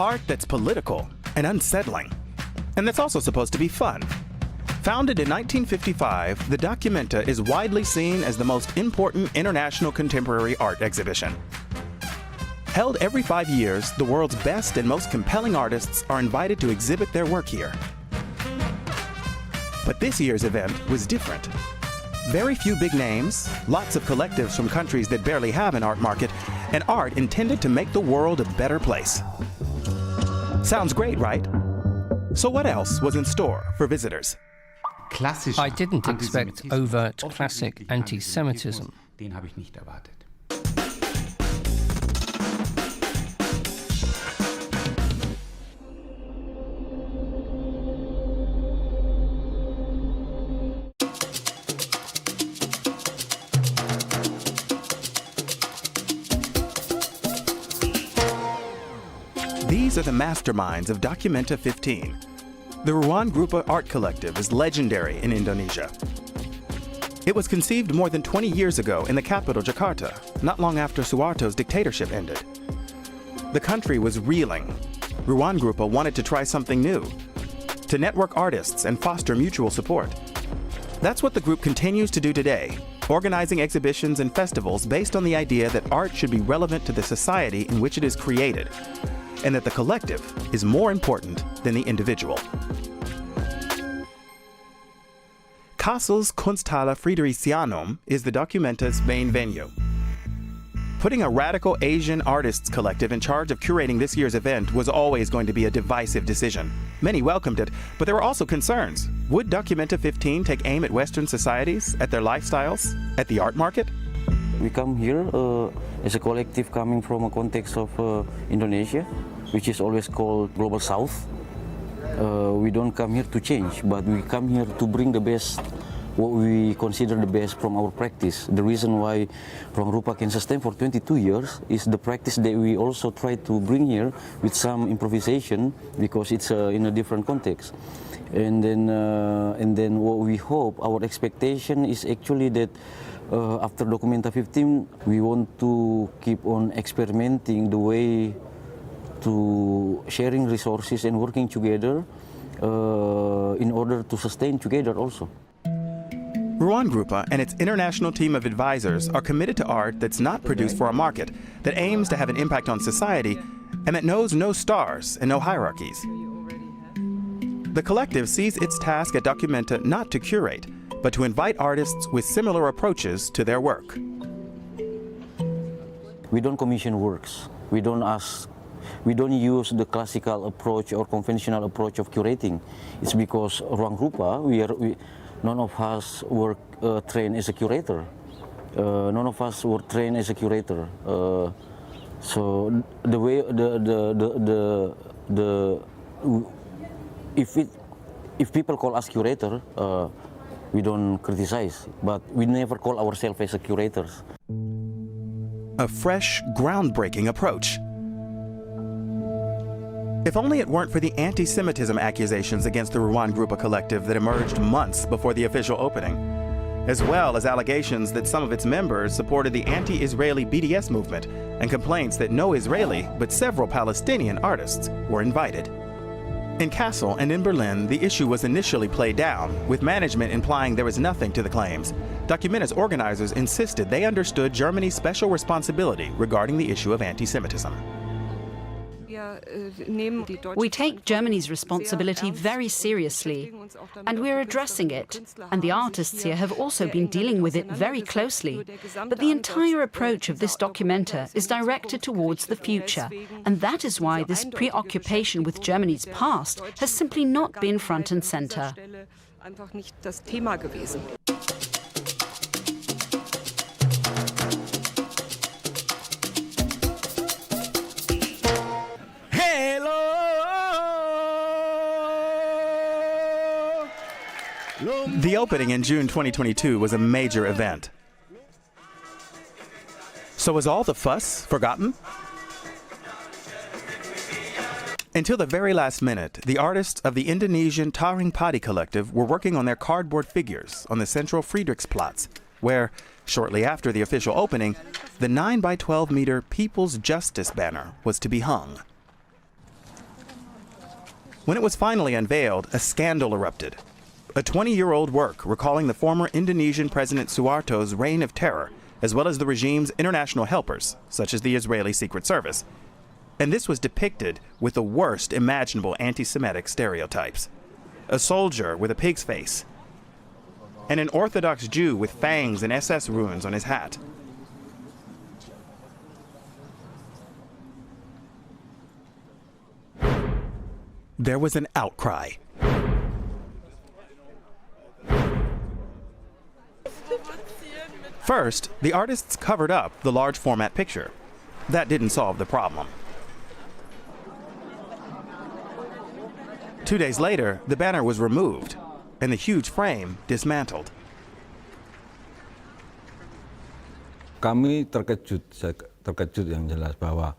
art that's political and unsettling, and that's also supposed to be fun. Founded in 1955, the Documenta is widely seen as the most important international contemporary art exhibition. Held every 5 years, the world's best and most compelling artists are invited to exhibit their work here. But this year's event was different. Very few big names, lots of collectives from countries that barely have an art market, and art intended to make the world a better place. Sounds great, right? So what else was in store for visitors? I didn't expect overt classic anti-Semitism. These are the masterminds of Documenta 15. The Ruan Grupa art collective is legendary in Indonesia. It was conceived more than 20 years ago in the capital, Jakarta, not long after Suharto's dictatorship ended. The country was reeling. Ruan Grupa wanted to try something new, to network artists and foster mutual support. That's what the group continues to do today, organizing exhibitions and festivals based on the idea that art should be relevant to the society in which it is created, and that the collective is more important than the individual. Kassel's Kunsthalle Fridericianum is the Documenta's main venue. Putting a radical Asian artists collective in charge of curating this year's event was always going to be a divisive decision. Many welcomed it, but there were also concerns. Would Documenta 15 take aim at Western societies, at their lifestyles, at the art market? We come here as a collective coming from a context of Indonesia, which is always called Global South. We don't come here to change, but we come here to bring the best, what we consider the best from our practice. The reason why Ruang Rupa can sustain for 22 years is the practice that we also try to bring here with some improvisation, because it's in a different context. And then what we hope, our expectation is actually that after Documenta 15, we want to keep on experimenting the way to sharing resources and working together in order to sustain together also. Ruan Grupa and its international team of advisors are committed to art that's not produced for a market, that aims to have an impact on society, and that knows no stars and no hierarchies. The collective sees its task at Documenta not to curate, but to invite artists with similar approaches to their work. We don't commission works. We don't use the classical approach or conventional approach of curating. It's because Ruang Rupa, none of us were trained as a curator. None of us were trained as a curator. So the way if people call us curator, we don't criticize, but we never call ourselves as a curators. A fresh, groundbreaking approach. If only it weren't for the anti-Semitism accusations against the Ruan Grupa collective that emerged months before the official opening, as well as allegations that some of its members supported the anti-Israeli BDS movement and complaints that no Israeli, but several Palestinian artists were invited. In Kassel and in Berlin, the issue was initially played down, with management implying there was nothing to the claims. Documenta's organizers insisted they understood Germany's special responsibility regarding the issue of anti-Semitism. We take Germany's responsibility very seriously, and we're addressing it. And the artists here have also been dealing with it very closely. But the entire approach of this Documenta is directed towards the future, and that is why this preoccupation with Germany's past has simply not been front and center. The opening in June 2022 was a major event. So was all the fuss forgotten? Until the very last minute, the artists of the Indonesian Taring Padi collective were working on their cardboard figures on the central Friedrichsplatz, where, shortly after the official opening, the 9 by 12 meter People's Justice banner was to be hung. When it was finally unveiled, a scandal erupted. A 20-year-old work recalling the former Indonesian President Suharto's reign of terror, as well as the regime's international helpers, such as the Israeli Secret Service. And this was depicted with the worst imaginable anti-Semitic stereotypes. A soldier with a pig's face, and an Orthodox Jew with fangs and SS runes on his hat. There was an outcry. First, the artists covered up the large format picture. That didn't solve the problem. 2 days later, the banner was removed and the huge frame dismantled. Kami terkejut yang jelas bahwa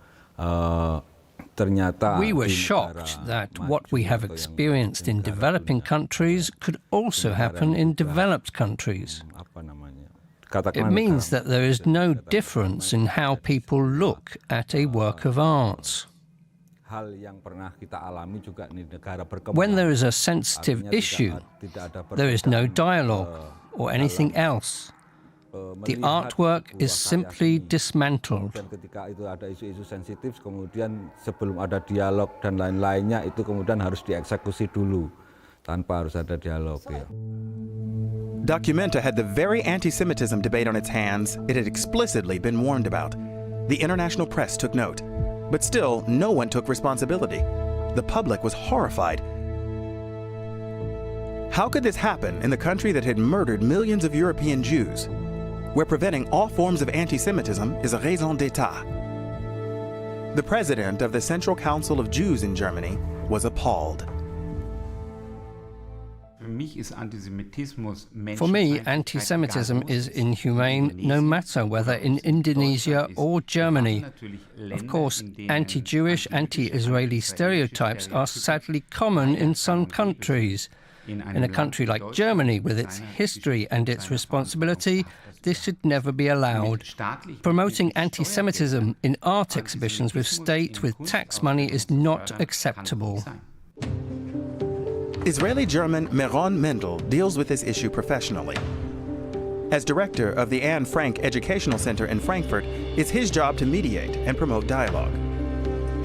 ternyata we were shocked that what we have experienced in developing countries could also happen in developed countries. It means that there is no difference in how people look at a work of art. When there is a sensitive issue, there is no dialogue or anything else. The artwork is simply dismantled. Ketika itu ada isu-isu sensitif, kemudian sebelum ada dialog dan lain-lainnya itu kemudian harus dieksekusi dulu tanpa harus ada dialog. Ya. Documenta had the very anti-Semitism debate on its hands it had explicitly been warned about. The international press took note, but still no one took responsibility. The public was horrified. How could this happen in the country that had murdered millions of European Jews, where preventing all forms of anti-Semitism is a raison d'etat? The president of the Central Council of Jews in Germany was appalled. For me, anti-Semitism is inhumane no matter whether in Indonesia or Germany. Of course, anti-Jewish, anti-Israeli stereotypes are sadly common in some countries. In a country like Germany, with its history and its responsibility, this should never be allowed. Promoting anti-Semitism in art exhibitions with state with tax money is not acceptable. Israeli-German Meron Mendel deals with this issue professionally. As director of the Anne Frank Educational Center in Frankfurt, it's his job to mediate and promote dialogue.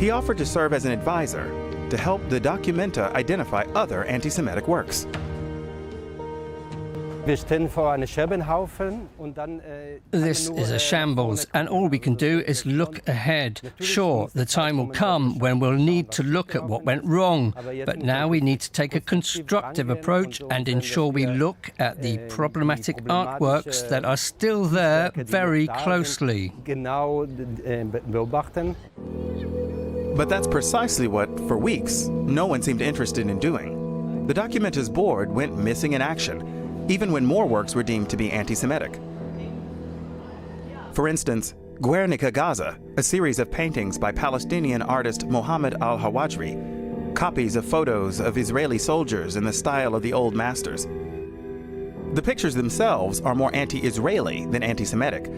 He offered to serve as an advisor to help the Documenta identify other anti-Semitic works. This is a shambles, and all we can do is look ahead. Sure, the time will come when we'll need to look at what went wrong, but now we need to take a constructive approach and ensure we look at the problematic artworks that are still there very closely. But that's precisely what, for weeks, no one seemed interested in doing. The Documenta's board went missing in action, even when more works were deemed to be anti-Semitic. For instance, Guernica Gaza, a series of paintings by Palestinian artist Mohammed al-Hawajri, copies of photos of Israeli soldiers in the style of the old masters. The pictures themselves are more anti-Israeli than anti-Semitic.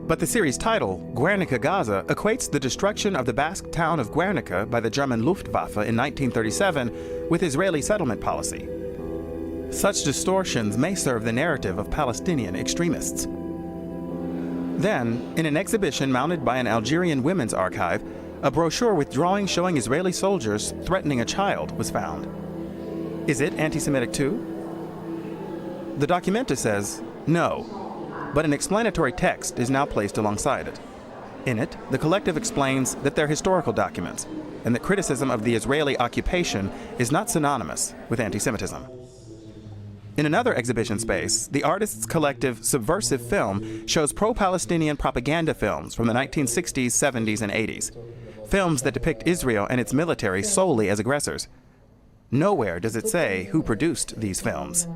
But the series title, Guernica Gaza, equates the destruction of the Basque town of Guernica by the German Luftwaffe in 1937 with Israeli settlement policy. Such distortions may serve the narrative of Palestinian extremists. Then, in an exhibition mounted by an Algerian women's archive, a brochure with drawings showing Israeli soldiers threatening a child was found. Is it anti-Semitic too? The Documenta says no, but an explanatory text is now placed alongside it. In it, the collective explains that they're historical documents, and that criticism of the Israeli occupation is not synonymous with anti-Semitism. In another exhibition space, the artists' collective Subversive Film shows pro-Palestinian propaganda films from the 1960s, 70s, and 80s. Films that depict Israel and its military solely as aggressors. Nowhere does it say who produced these films.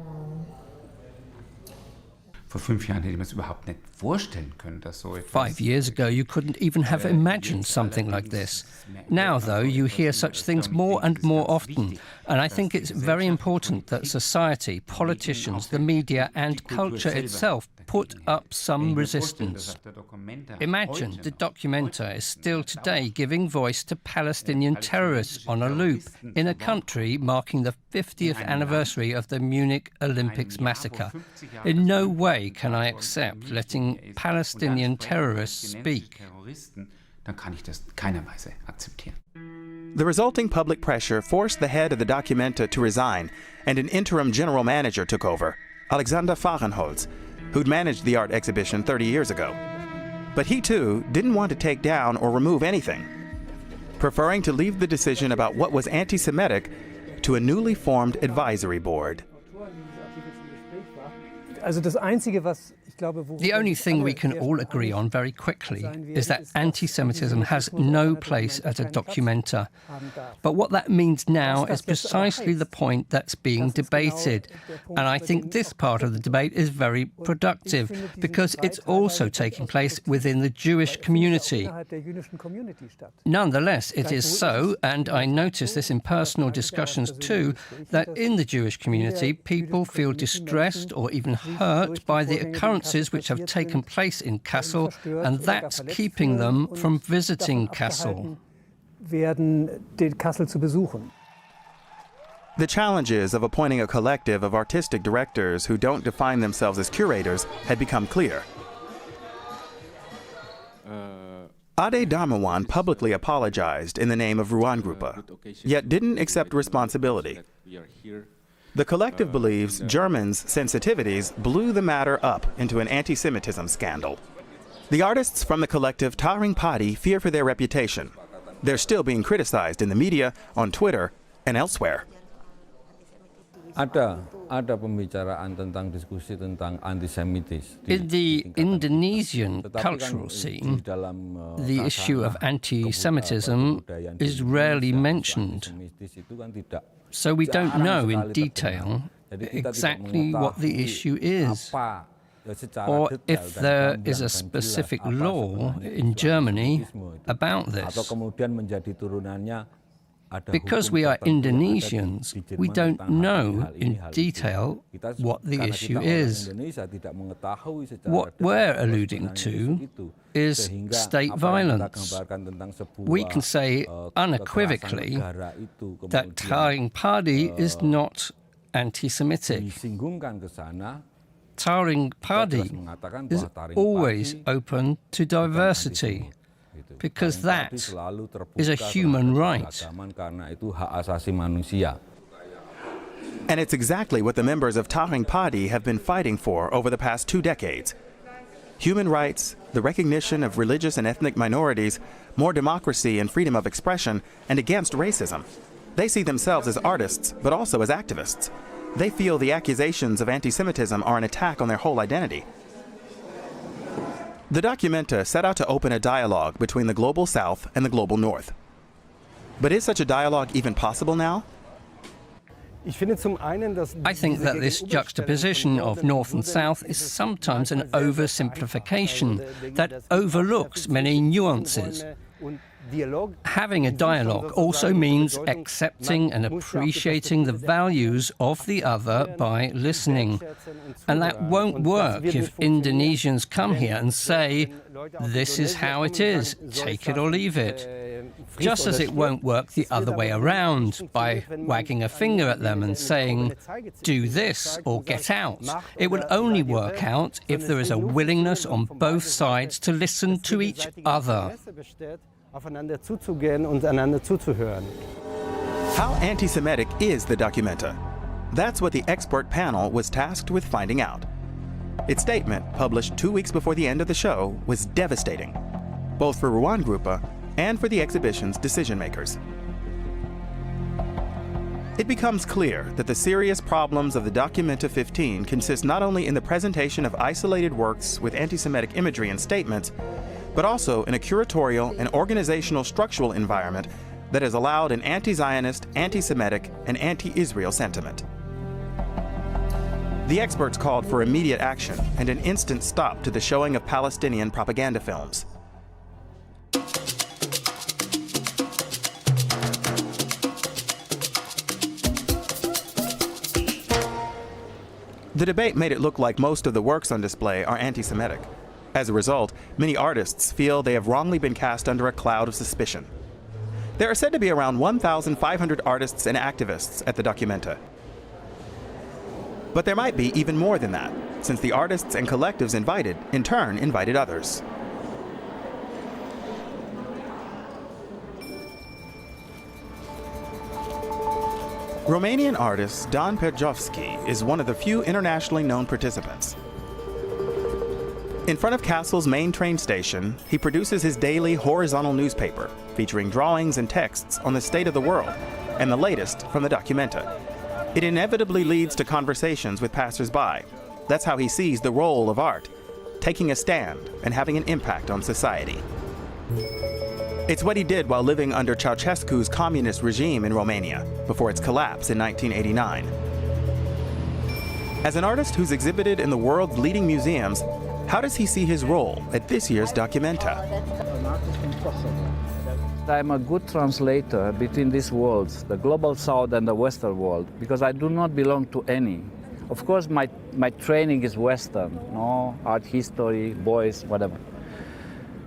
5 years ago, you couldn't even have imagined something like this. Now, though, you hear such things more and more often, and I think it's very important that society, politicians, the media, and culture itself put up some resistance. Imagine the Documenta is still today giving voice to Palestinian terrorists on a loop in a country marking the 50th anniversary of the Munich Olympics massacre. In no way can I accept letting Palestinian terrorists speak. The resulting public pressure forced the head of the Documenta to resign, and an interim general manager took over, Alexander Fahrenholz, who'd managed the art exhibition 30 years ago. But he too didn't want to take down or remove anything, preferring to leave the decision about what was anti-Semitic to a newly formed advisory board. The only thing we can all agree on very quickly is that anti-Semitism has no place at a Documenta. But what that means now is precisely the point that's being debated. And I think this part of the debate is very productive because it's also taking place within the Jewish community. Nonetheless, it is so, and I notice this in personal discussions too, that in the Jewish community, people feel distressed or even hurt by the occurrences which have taken place in Kassel, and that's keeping them from visiting Kassel. The challenges of appointing a collective of artistic directors who don't define themselves as curators had become clear. Ade Darmawan publicly apologized in the name of Ruan-Gruppe, yet didn't accept responsibility. The collective believes Germans' sensitivities blew the matter up into an anti-Semitism scandal. The artists from the collective Taring Padi fear for their reputation. They're still being criticized in the media, on Twitter, and elsewhere. Ada pembicaraan tentang diskusi tentang antisemitis. In the Indonesian cultural scene, the issue of anti-Semitism is rarely mentioned. So we don't know in detail exactly what the issue is, or if there is a specific law in Germany about this. Because we are Indonesians, we don't know in detail what the issue is. What we're alluding to is state violence. We can say unequivocally that Taring Padi is not anti-Semitic. Taring Padi is always open to diversity, because that is a human right. And it's exactly what the members of Taring Padi have been fighting for over the past 2 decades. Human rights, the recognition of religious and ethnic minorities, more democracy and freedom of expression, and against racism. They see themselves as artists, but also as activists. They feel the accusations of anti-Semitism are an attack on their whole identity. The Documenta set out to open a dialogue between the Global South and the Global North. But is such a dialogue even possible now? I think that this juxtaposition of North and South is sometimes an oversimplification that overlooks many nuances. Having a dialogue also means accepting and appreciating the values of the other by listening. And that won't work if Indonesians come here and say, "This is how it is, take it or leave it." Just as it won't work the other way around, by wagging a finger at them and saying, "Do this or get out." It will only work out if there is a willingness on both sides to listen to each other. How anti-Semitic is the Documenta? That's what the expert panel was tasked with finding out. Its statement, published 2 weeks before the end of the show, was devastating, both for Ruan-Gruppe and for the exhibition's decision-makers. It becomes clear that the serious problems of the Documenta 15 consist not only in the presentation of isolated works with anti-Semitic imagery and statements, but also in a curatorial and organizational structural environment that has allowed an anti-Zionist, anti-Semitic, and anti-Israel sentiment. The experts called for immediate action and an instant stop to the showing of Palestinian propaganda films. The debate made it look like most of the works on display are anti-Semitic. As a result, many artists feel they have wrongly been cast under a cloud of suspicion. There are said to be around 1,500 artists and activists at the Documenta. But there might be even more than that, since the artists and collectives invited, in turn, invited others. Romanian artist Dan Perjovski is one of the few internationally known participants. In front of Castle's main train station, he produces his daily horizontal newspaper, featuring drawings and texts on the state of the world, and the latest from the Documenta. It inevitably leads to conversations with passers-by. That's how he sees the role of art, taking a stand and having an impact on society. It's what he did while living under Ceausescu's communist regime in Romania, before its collapse in 1989. As an artist who's exhibited in the world's leading museums, how does he see his role at this year's Documenta? I'm a good translator between these worlds, the global south and the western world, because I do not belong to any. Of course, my training is Western, no? Art history, boys, whatever.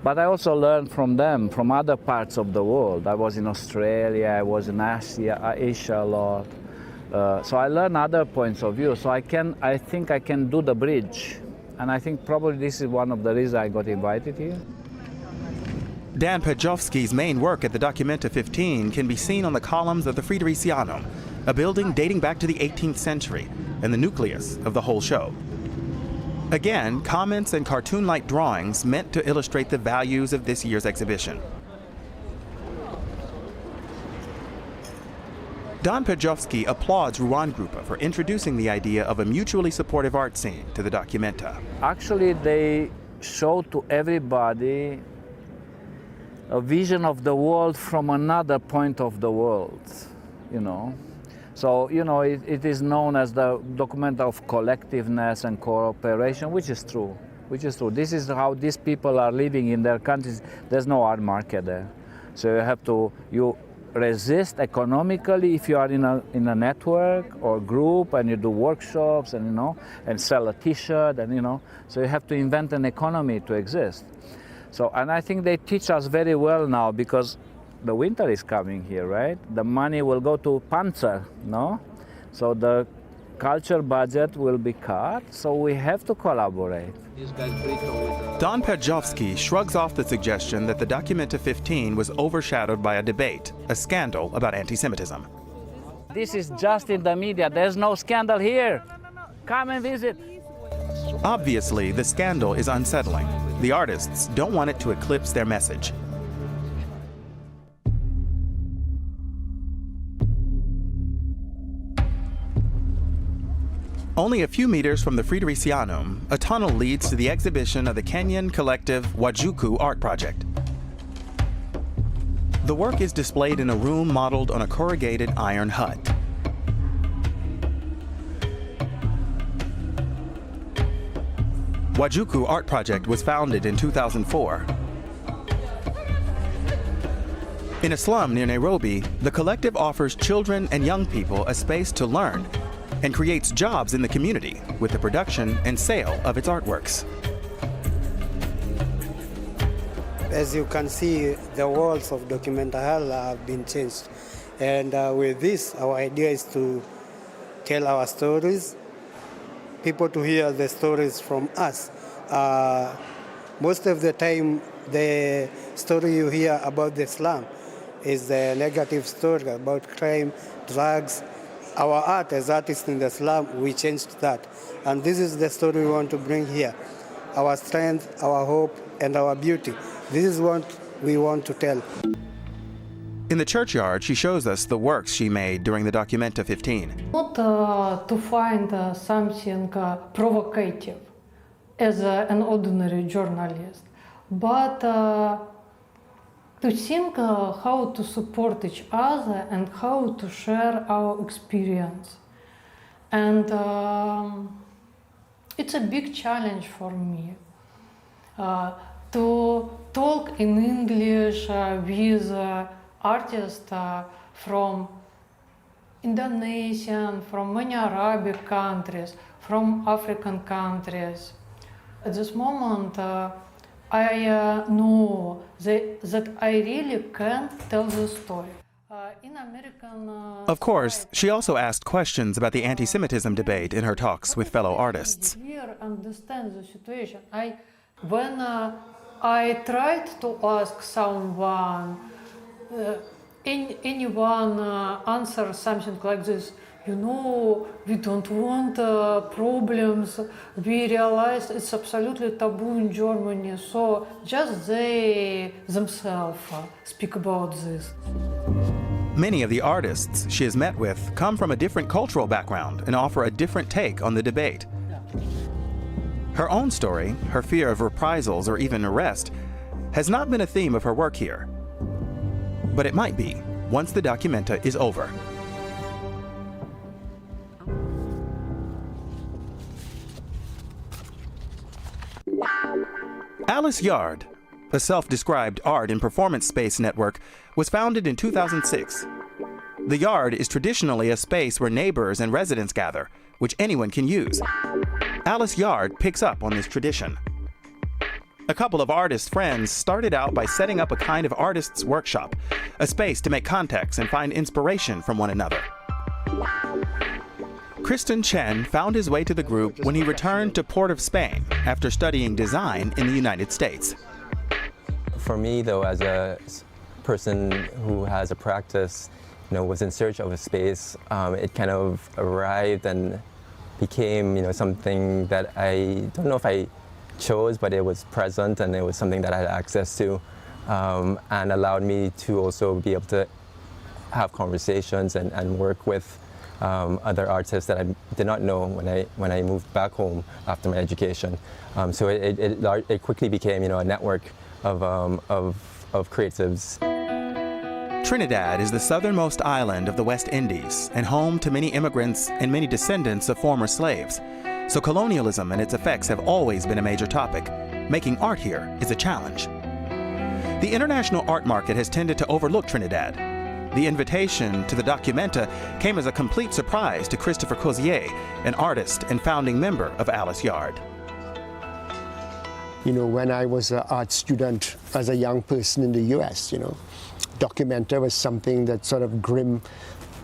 But I also learned from them, from other parts of the world. I was in Australia, I was in Asia a lot. So I learned other points of view. So I think I can do the bridge. And I think probably this is one of the reasons I got invited here. Dan Perjovski's main work at the Documenta 15 can be seen on the columns of the Fridericianum, a building dating back to the 18th century and the nucleus of the whole show. Again, comments and cartoon-like drawings meant to illustrate the values of this year's exhibition. Dan Perjovski applauds Ruan-Grupa for introducing the idea of a mutually supportive art scene to the Documenta. Actually, they show to everybody a vision of the world from another point of the world, you know. So, you know, it is known as the document of collectiveness and cooperation, which is true, This is how these people are living in their countries. There's no art market there. So you resist economically if you are in a network or group and you do workshops and, you know, and sell a t-shirt and, you know, so you have to invent an economy to exist. So, and I think they teach us very well now because the winter is coming here, right? The money will go to Panzer, no? So the culture budget will be cut, so we have to collaborate. Dan Perjovski shrugs off the suggestion that the Documenta 15 was overshadowed by a debate, a scandal about anti-Semitism. This is just in the media. There's no scandal here. Come and visit. Obviously, the scandal is unsettling. The artists don't want it to eclipse their message. Only a few meters from the Fridericianum, a tunnel leads to the exhibition of the Kenyan collective Wajuku art project. The work is displayed in a room modeled on a corrugated iron hut. Wajuku Art Project was founded in 2004. In a slum near Nairobi, the collective offers children and young people a space to learn and creates jobs in the community with the production and sale of its artworks. As you can see, the walls of Documenta have been changed. And with this, our idea is to tell our stories, people to hear the stories from us. Most of the time, the story you hear about the slum is the negative story about crime, drugs. Our art, as artists in the slum, we changed that. And this is the story we want to bring here. Our strength, our hope, and our beauty. This is what we want to tell. In the churchyard, she shows us the works she made during the Documenta 15. Not to find something provocative as an ordinary journalist, but to think how to support each other and how to share our experience. And it's a big challenge for me to talk in English with artists from Indonesian, from many Arabic countries, from African countries. At this moment, I know that I really can't tell the story. In American, Of course, she also asked questions about the anti-Semitism debate in her talks with fellow artists. Here, understand the situation. When I tried to ask someone, anyone answer something like this, you know, we don't want problems. We realize it's absolutely taboo in Germany, so just they themselves speak about this. Many of the artists she has met with come from a different cultural background and offer a different take on the debate. Her own story, her fear of reprisals or even arrest, has not been a theme of her work here. But it might be once the Documenta is over. Alice Yard, a self-described art and performance space network, was founded in 2006. The Yard is traditionally a space where neighbors and residents gather, which anyone can use. Alice Yard picks up on this tradition. A couple of artist friends started out by setting up a kind of artist's workshop, a space to make contacts and find inspiration from one another. Kristen Chen found his way to the group when he returned to Port of Spain after studying design in the United States. For me, though, as a person who has a practice, was in search of a space, it kind of arrived and became, something that I don't know if I chose, but it was present and it was something that I had access to, and allowed me to also be able to have conversations and work with other artists that I did not know when I moved back home after my education. So it quickly became, a network of creatives. Trinidad is the southernmost island of the West Indies and home to many immigrants and many descendants of former slaves. So colonialism and its effects have always been a major topic. Making art here is a challenge. The international art market has tended to overlook Trinidad. The invitation to the Documenta came as a complete surprise to Christopher Cozier, an artist and founding member of Alice Yard. When I was an art student as a young person in the US, Documenta was something that sort of grim,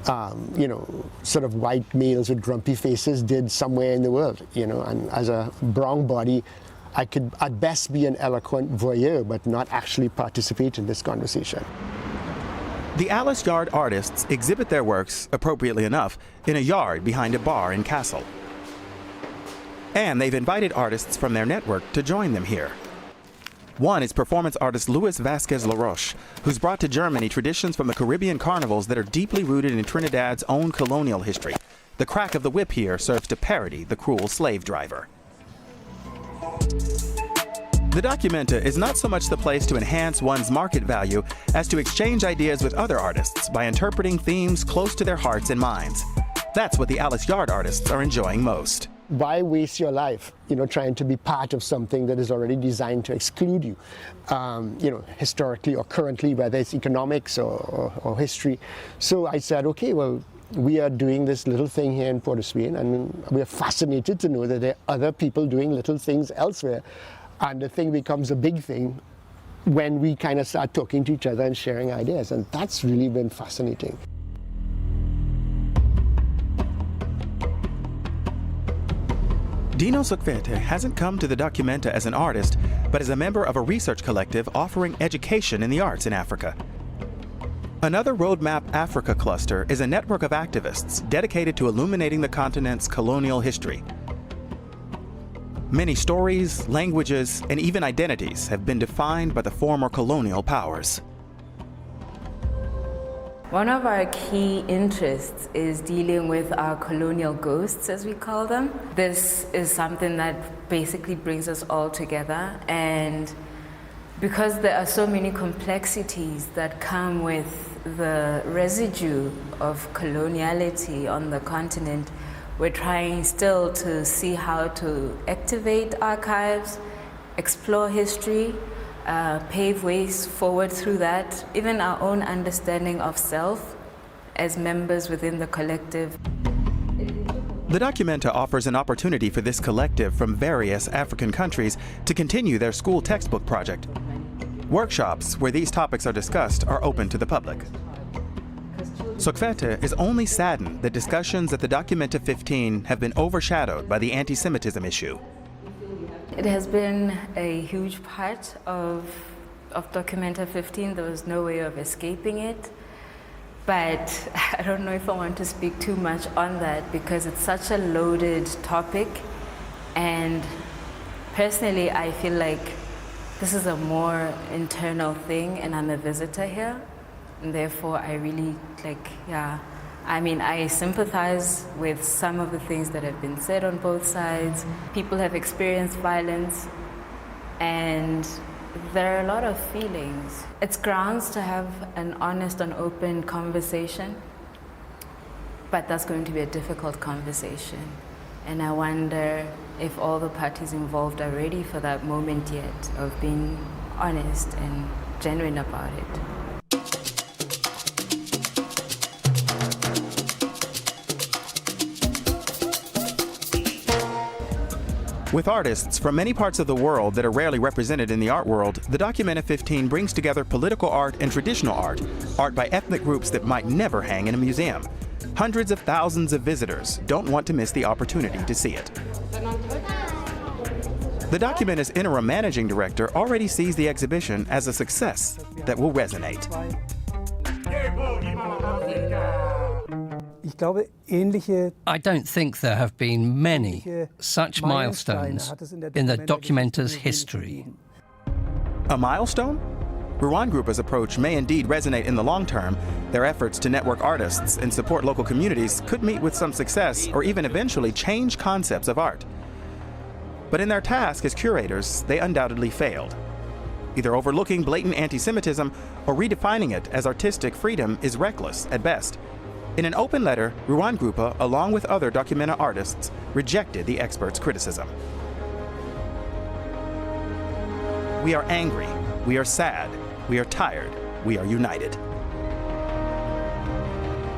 sort of white males with grumpy faces did somewhere in the world, and as a brown body, I could at best be an eloquent voyeur, but not actually participate in this conversation. The Alice Yard artists exhibit their works, appropriately enough, in a yard behind a bar in Kassel. And they've invited artists from their network to join them here. One is performance artist Luis Vasquez Laroche, who's brought to Germany traditions from the Caribbean carnivals that are deeply rooted in Trinidad's own colonial history. The crack of the whip here serves to parody the cruel slave driver. The Documenta is not so much the place to enhance one's market value as to exchange ideas with other artists by interpreting themes close to their hearts and minds. That's what the Alice Yard artists are enjoying most. Why waste your life, trying to be part of something that is already designed to exclude you, historically or currently, whether it's economics or history. So I said, okay, well, we are doing this little thing here in Port of Spain, and we are fascinated to know that there are other people doing little things elsewhere. And the thing becomes a big thing when we kind of start talking to each other and sharing ideas. And that's really been fascinating. Dino Sukvete hasn't come to the Documenta as an artist, but as a member of a research collective offering education in the arts in Africa. Another Roadmap Africa cluster is a network of activists dedicated to illuminating the continent's colonial history. Many stories, languages, and even identities have been defined by the former colonial powers. One of our key interests is dealing with our colonial ghosts, as we call them. This is something that basically brings us all together, and because there are so many complexities that come with the residue of coloniality on the continent, we're trying still to see how to activate archives, explore history, pave ways forward through that, even our own understanding of self as members within the collective. The Documenta offers an opportunity for this collective from various African countries to continue their school textbook project. Workshops where these topics are discussed are open to the public. Sokvete is only saddened that discussions at the Documenta 15 have been overshadowed by the anti-Semitism issue. It has been a huge part of Documenta 15. There was no way of escaping it. But I don't know if I want to speak too much on that because it's such a loaded topic. And personally, I feel like this is a more internal thing and I'm a visitor here. And therefore, I really I sympathize with some of the things that have been said on both sides. People have experienced violence and there are a lot of feelings. It's grounds to have an honest and open conversation, but that's going to be a difficult conversation. And I wonder if all the parties involved are ready for that moment yet of being honest and genuine about it. With artists from many parts of the world that are rarely represented in the art world, the Documenta 15 brings together political art and traditional art, art by ethnic groups that might never hang in a museum. Hundreds of thousands of visitors don't want to miss the opportunity to see it. The Documenta's interim managing director already sees the exhibition as a success that will resonate. I don't think there have been many such milestones in the Documenta's history. A milestone? Ruan-Grupa's approach may indeed resonate in the long term. Their efforts to network artists and support local communities could meet with some success or even eventually change concepts of art. But in their task as curators, they undoubtedly failed, either overlooking blatant anti-Semitism or redefining it as artistic freedom is reckless at best. In an open letter, Ruan-Grupa, along with other Documenta artists, rejected the experts' criticism. We are angry, we are sad, we are tired, we are united.